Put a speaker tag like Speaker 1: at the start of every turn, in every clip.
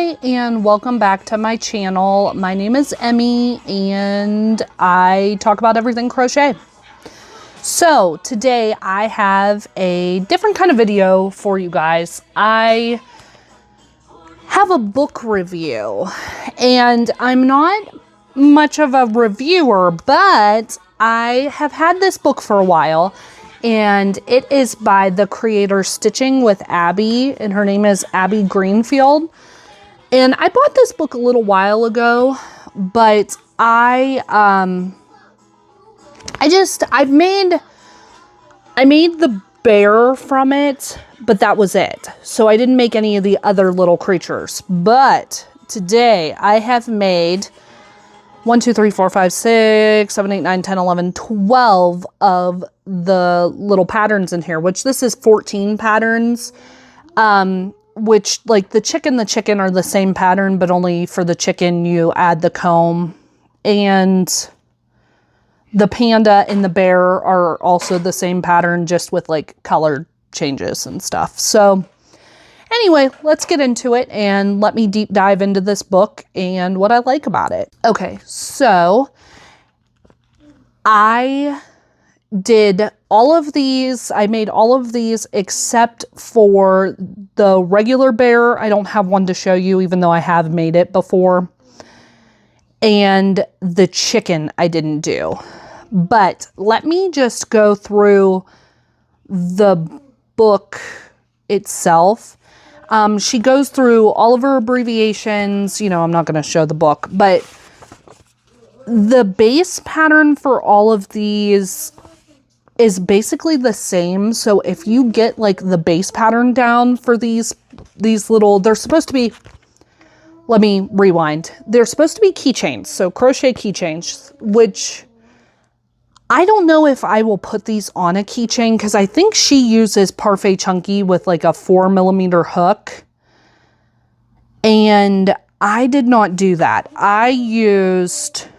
Speaker 1: Hi, and welcome back to my channel. My name is Emmy, and I talk about everything crochet. So today I have a different kind of video for you guys. I have a book review, and I'm not much of a reviewer, but I have had this book for a while, and it is by the creator Stitchin With Abby, and her name is Abby Greenfield. And I bought this book a little while ago, but I made the bear from it, but that was it. So I didn't make any of the other little creatures. But today I have made 1, 2, 3, 4, 5, 6, 7, 8, 9, 10, 11, 12 of the little patterns in here, which this is 14 patterns. Which, like, the chicken are the same pattern, but only for the chicken you add the comb. And the panda and the bear are also the same pattern, just with, like, color changes and stuff. So, anyway, let's get into it and let me deep dive into this book and what I like about it. Okay, so I did all of these. I made all of these except for the regular bear. I don't have one to show you, even though I have made it before. And the chicken I didn't do. But let me just go through the book itself. She goes through all of her abbreviations. You know, I'm not going to show the book, but the base pattern for all of these is basically the same. So if you get, like, the base pattern down for these little, they're supposed to be, let me rewind. They're supposed to be keychains. So crochet keychains, which I don't know if I will put these on a keychain, because I think she uses Parfait Chunky with, like, a 4mm hook. And I did not do that. I used,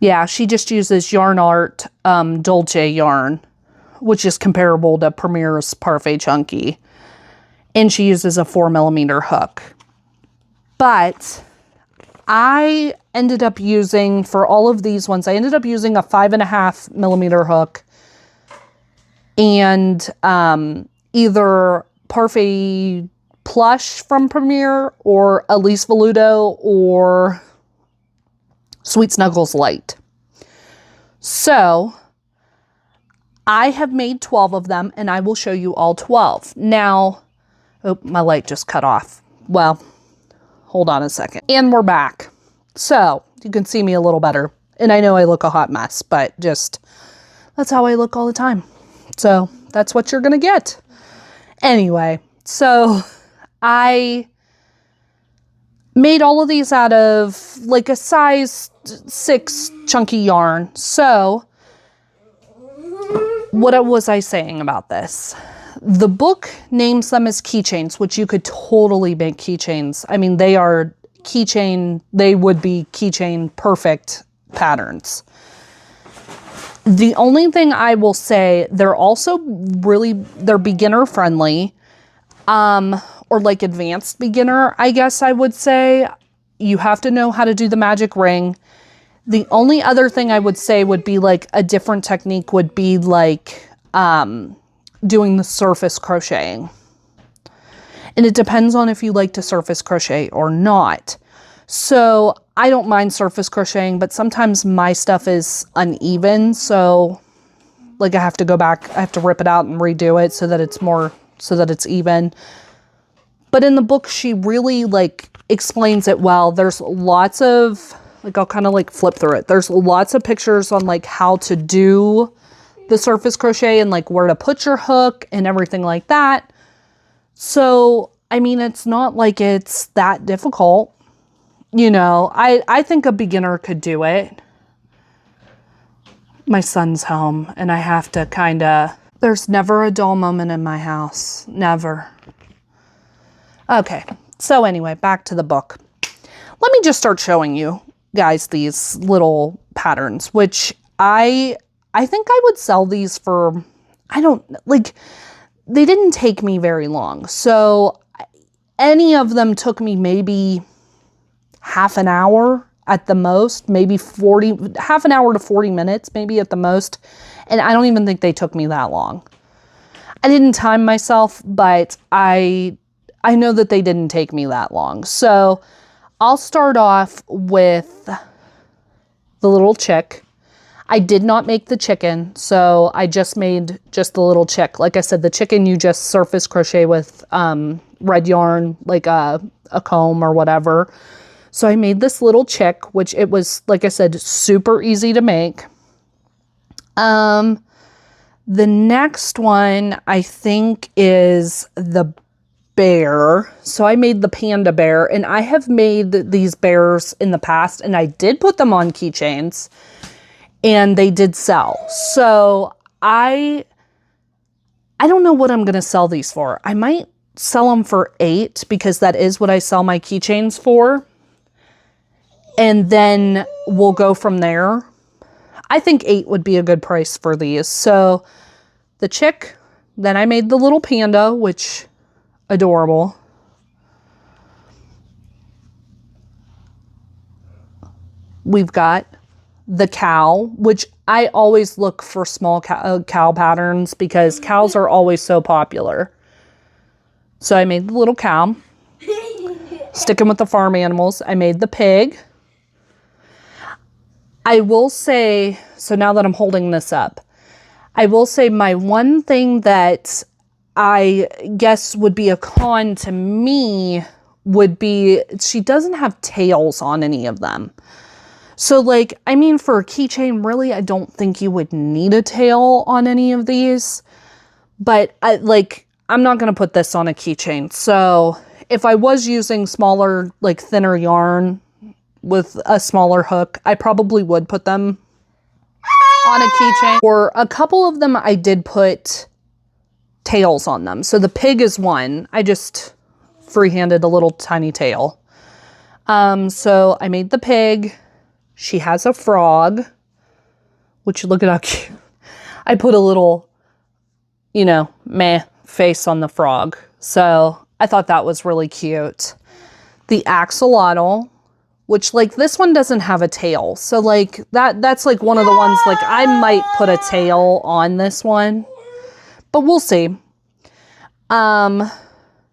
Speaker 1: yeah, she just uses Yarn Art Dolce yarn, which is comparable to Premier's Parfait Chunky. And she uses a 4mm hook. But I ended up using, for all of these ones, I ended up using a 5.5mm hook. And either Parfait Plush from Premier, or Elise Veludo, or Sweet Snuggles Light. So I have made 12 of them, and I will show you all 12. Now, oh, my light just cut off. Well, hold on a second. And we're back. So you can see me a little better. And I know I look a hot mess, but just, that's how I look all the time. So that's what you're going to get. Anyway, so I made all of these out of, like, a size 6 chunky yarn. So what was I saying about this? The book names them as keychains, which you could totally make keychains. I mean, they are keychain, they would be keychain perfect patterns. The only thing I will say, they're also they're beginner friendly. Or like advanced beginner, I guess I would say. You have to know how to do the magic ring. The only other thing I would say would be, like, a different technique would be, like, doing the surface crocheting. And it depends on if you like to surface crochet or not. So I don't mind surface crocheting, but sometimes my stuff is uneven. So, like, I have to go back, I have to rip it out and redo it so that it's even. But in the book, she really, like, explains it well. There's lots of, like, I'll kind of, like, flip through it. There's lots of pictures on, like, how to do the surface crochet and, like, where to put your hook and everything like that. So, I mean, it's not like it's that difficult. You know, I think a beginner could do it. My son's home, and I have to kind of, there's never a dull moment in my house. Never. Okay, so anyway, back to the book. Let me just start showing you guys these little patterns, which I think I would sell these for, I don't, like, they didn't take me very long. So any of them took me maybe half an hour at the most, maybe half an hour to 40 minutes, maybe at the most. And I don't even think they took me that long. I didn't time myself, but I know that they didn't take me that long. So I'll start off with the little chick. I did not make the chicken, so I just made just the little chick. Like I said, the chicken you just surface crochet with red yarn, like a comb or whatever. So I made this little chick, which it was, like I said, super easy to make. The next one I think is the bear. So I made the panda bear, and I have made these bears in the past, and I did put them on keychains. And they did sell. So I don't know what I'm going to sell these for. I might sell them for $8 because that is what I sell my keychains for. And then we'll go from there. I think $8 would be a good price for these. So the chick, then I made the little panda, which adorable. We've got the cow, which I always look for small cow patterns because cows are always so popular. So I made the little cow. Sticking with the farm animals, I made the pig. I will say, so now that I'm holding this up, I will say my one thing that I guess would be a con to me would be she doesn't have tails on any of them. So like, I mean, for a keychain, really, I don't think you would need a tail on any of these, but I'm not going to put this on a keychain. So if I was using smaller, like thinner yarn with a smaller hook, I probably would put them on a keychain. For a couple of them, I did put tails on them. So the pig is one. I just freehanded a little tiny tail. So I made the pig. She has a frog, which look at how cute. I put a little, meh face on the frog. So I thought that was really cute. The axolotl, which like this one doesn't have a tail. So like that's like one of the ones like I might put a tail on this one, but we'll see.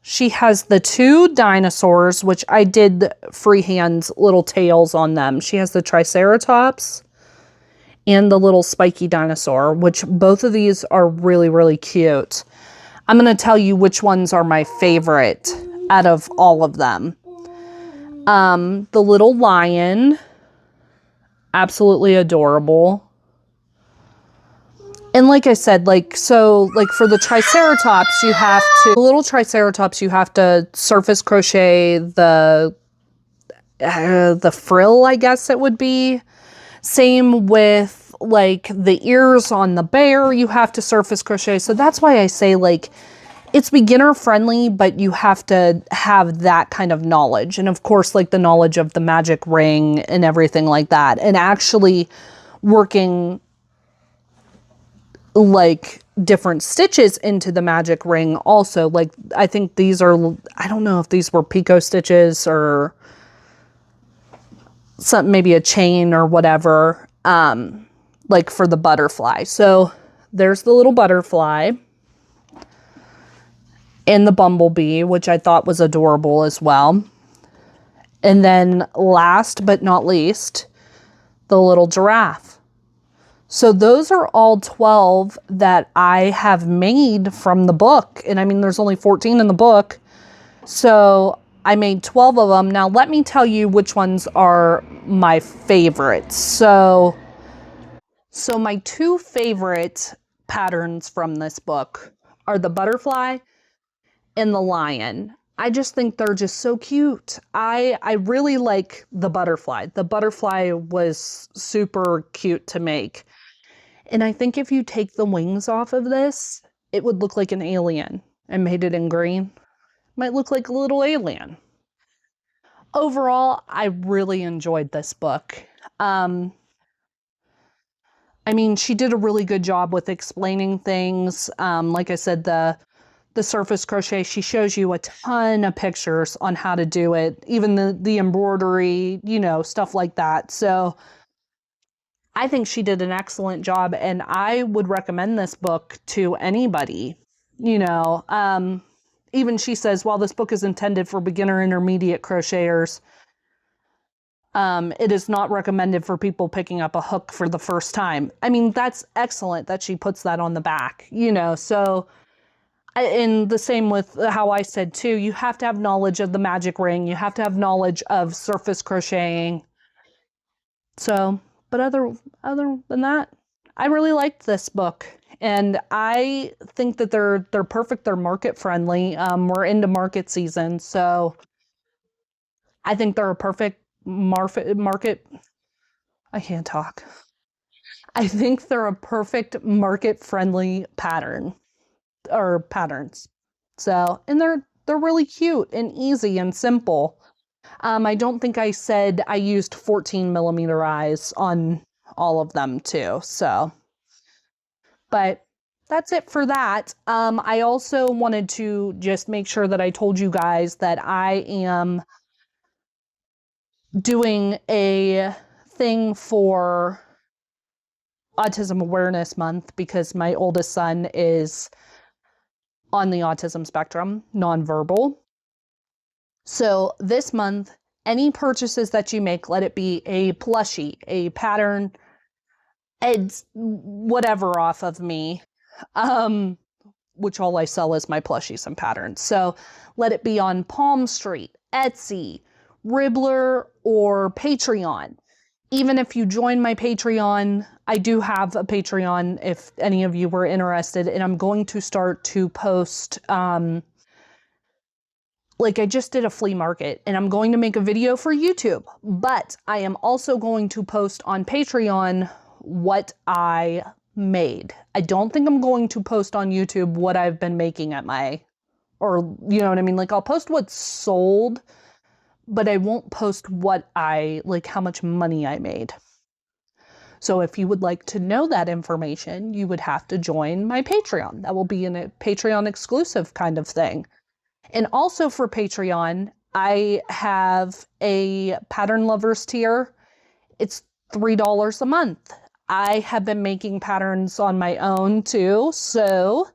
Speaker 1: She has the two dinosaurs, which I did freehand little tails on them. She has the Triceratops and the little spiky dinosaur, which both of these are really, really cute. I'm going to tell you which ones are my favorite out of all of them. The little lion, absolutely adorable. And like I said, so for the Triceratops, the little Triceratops, you have to surface crochet the frill, I guess it would be. Same with like the ears on the bear, you have to surface crochet. So that's why I say like, it's beginner friendly, but you have to have that kind of knowledge. And of course, like the knowledge of the magic ring and everything like that. And actually working like different stitches into the magic ring also. Like I think these are, I don't know if these were picot stitches or some, maybe a chain or whatever, like for the butterfly. So there's the little butterfly and the bumblebee, which I thought was adorable as well. And then last but not least, the little giraffe. So those are all 12 that I have made from the book. And I mean, there's only 14 in the book. So I made 12 of them. Now let me tell you which ones are my favorites. So my two favorite patterns from this book are the butterfly and the lion. I just think they're just so cute. I really like the butterfly. The butterfly was super cute to make. And I think if you take the wings off of this, it would look like an alien. I made it in green. Might look like a little alien. Overall, I really enjoyed this book. I mean, she did a really good job with explaining things. Like I said, the the surface crochet. She shows you a ton of pictures on how to do it, even the embroidery, you know, stuff like that. So I think she did an excellent job, and I would recommend this book to anybody. You know, even she says, while this book is intended for beginner intermediate crocheters, it is not recommended for people picking up a hook for the first time. I mean, that's excellent that she puts that on the back, you know. So, and the same with how I said too, you have to have knowledge of the magic ring. You have to have knowledge of surface crocheting. So, but other than that, I really liked this book, and I think that they're perfect. They're market friendly. We're into market season, so I think they're a perfect market. I can't talk. I think they're a perfect market friendly pattern or patterns. So, and they're really cute and easy and simple. I don't think I said I used 14 millimeter eyes on all of them too. So, but that's it for that. I also wanted to just make sure that I told you guys that I am doing a thing for Autism Awareness Month because my oldest son is on the autism spectrum, nonverbal. So this month, any purchases that you make, let it be a plushie, a pattern, it's whatever off of me, which all I sell is my plushies and patterns. So let it be on Palm Street, Etsy, Ribbler, or Patreon. Even if you join my Patreon, I do have a Patreon if any of you were interested, and I'm going to start to post, like I just did a flea market, and I'm going to make a video for YouTube, but I am also going to post on Patreon what I made. I don't think I'm going to post on YouTube what I've been making at my, or you know what I mean? Like I'll post what's sold, but I won't post what like how much money I made. So if you would like to know that information, you would have to join my Patreon. That will be a Patreon exclusive kind of thing. And also for Patreon, I have a pattern lovers tier. It's $3 a month. I have been making patterns on my own too. So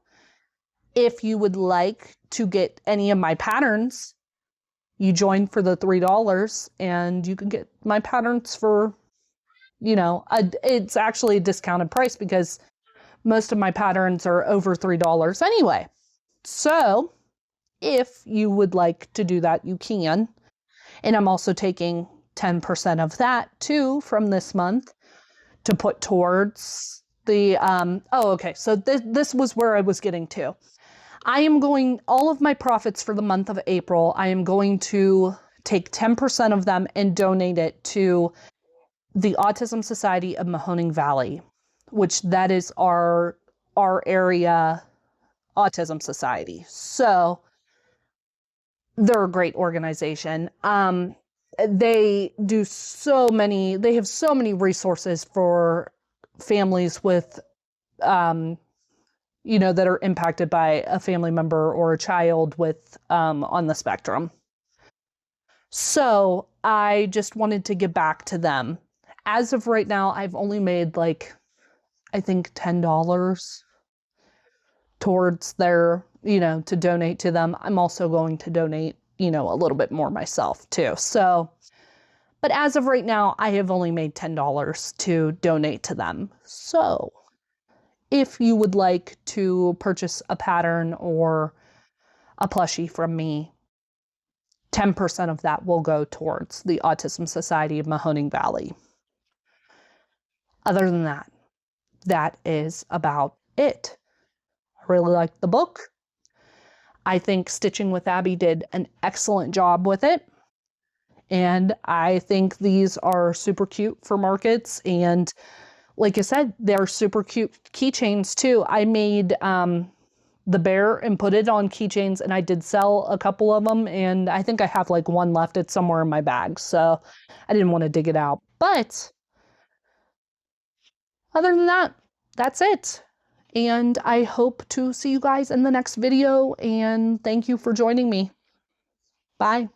Speaker 1: if you would like to get any of my patterns, you join for the $3 and you can get my patterns for, you know, it's actually a discounted price because most of my patterns are over $3 anyway. So if you would like to do that, you can. And I'm also taking 10% of that too from this month to put towards the, okay. So this was where I was getting to. I am going, all of my profits for the month of April, I am going to take 10% of them and donate it to the Autism Society of Mahoning Valley, which that is our area autism society. So they're a great organization. They have so many resources for families with, you know, that are impacted by a family member or a child with, on the spectrum. So I just wanted to give back to them. As of right now, I've only made like, I think $10 towards their, you know, to donate to them. I'm also going to donate, you know, a little bit more myself too. So, but as of right now, I have only made $10 to donate to them. So if you would like to purchase a pattern or a plushie from me, 10% of that will go towards the Autism Society of Mahoning Valley. Other than that, that is about it. I really liked the book. I think Stitching with Abby did an excellent job with it. And I think these are super cute for markets. And like I said, they're super cute keychains too. I made the bear and put it on keychains, and I did sell a couple of them. And I think I have like one left. It's somewhere in my bag. So I didn't want to dig it out. But other than that, that's it. And I hope to see you guys in the next video, and thank you for joining me. Bye.